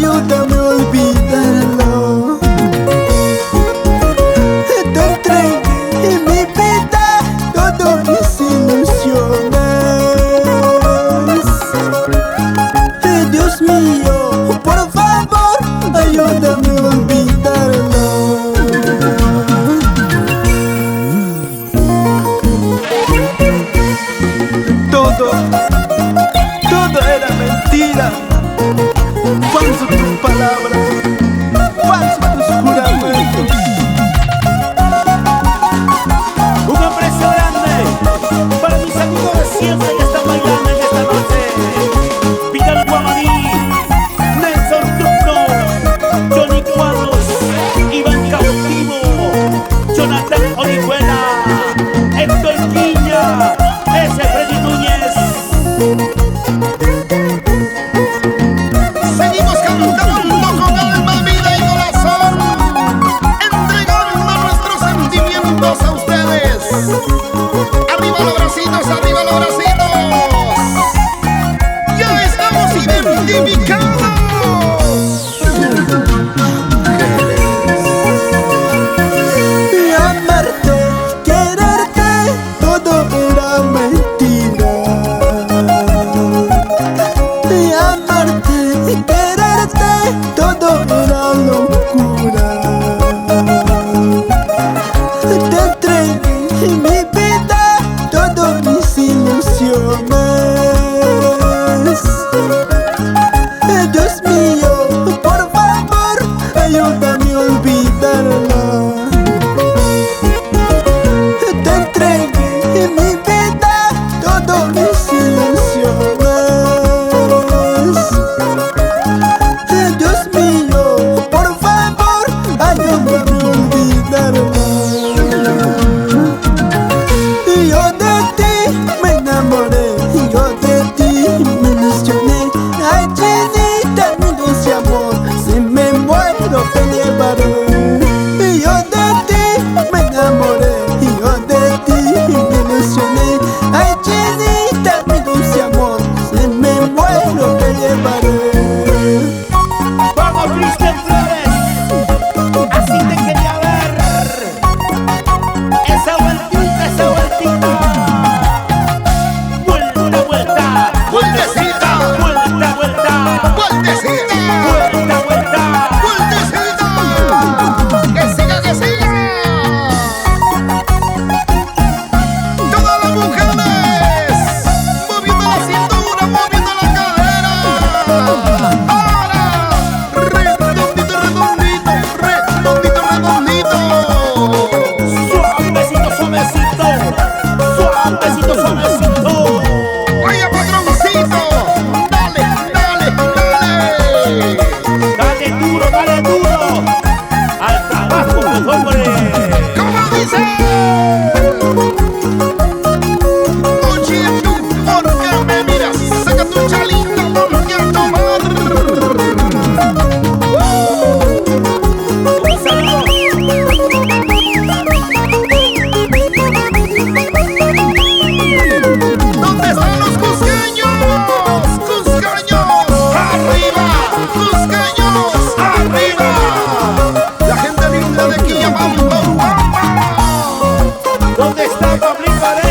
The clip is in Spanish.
ayúdame a olvidarlo. Te entregué mi vida, todas mis ilusiones. Dios mío, por favor, ayúdame a olvidarlo. Todo era mentira. Falso tus palabras, falso tus juramentos. Un abrazo grande para mis amigos de siempre que están bailando en esta noche. Vidal Guamaní, Nelson Turno, Johnny Cuadros, Iván Cautivo, Jonathan Orihuela, Héctor Quiña, ese Freddy Núñez. Seguimos cantando con alma, vida y corazón, entregando nuestros sentimientos a ustedes. Arriba los bracitos, arriba los bracitos. Ya estamos identificados. Amarte, quererte, todo era mentira. Amarte, quererte, todo era locura. Te entregué mi vida, todas mis ilusiones. Dios mío, por favor, ayúdame a olvidarlo. Te entregué mi vida, todas mis ilusiones. Dios mío, por favor, ayúdame a olvidarlo. Yo de ti me enamoré, yo de ti me ilusioné. Ay, chinita, mi dulce amor, si me muero te llevaré. Yo de ti me enamoré, yo de ti me ilusioné. Ay, chinita, mi dulce amor, si me muero te llevaré. Vamos, Cristian Flores, así te quería ver. Esa vueltita, esa vueltita. Vuelta, vuelta, Vueltecita, vuelta, vuelta, vueltecita, vuelta, vuelta. vueltecita. Que siga, que siga. Todas las mujeres moviendo la cintura, moviendo la cadera. Ahora, redondito, redondito, redondito, redondito. Suavecito, suavecito, suavecito, suavecito. Vaya patroncito, dale, dale, dale. Dale duro, dale duro. Al trabajo, pues, hombre. ¿Cómo dice? Oye tú, ¿por qué me miras? Saca tu chalita, ponte a tomar. Un saludo. ¿Dónde están los cusqueños? ¡Cusqueños! ¡Arriba! ¡Cusqueños! ¡Arriba! La gente linda de Quillabamba, Urubamba. ¿Dónde está Pablito Arena?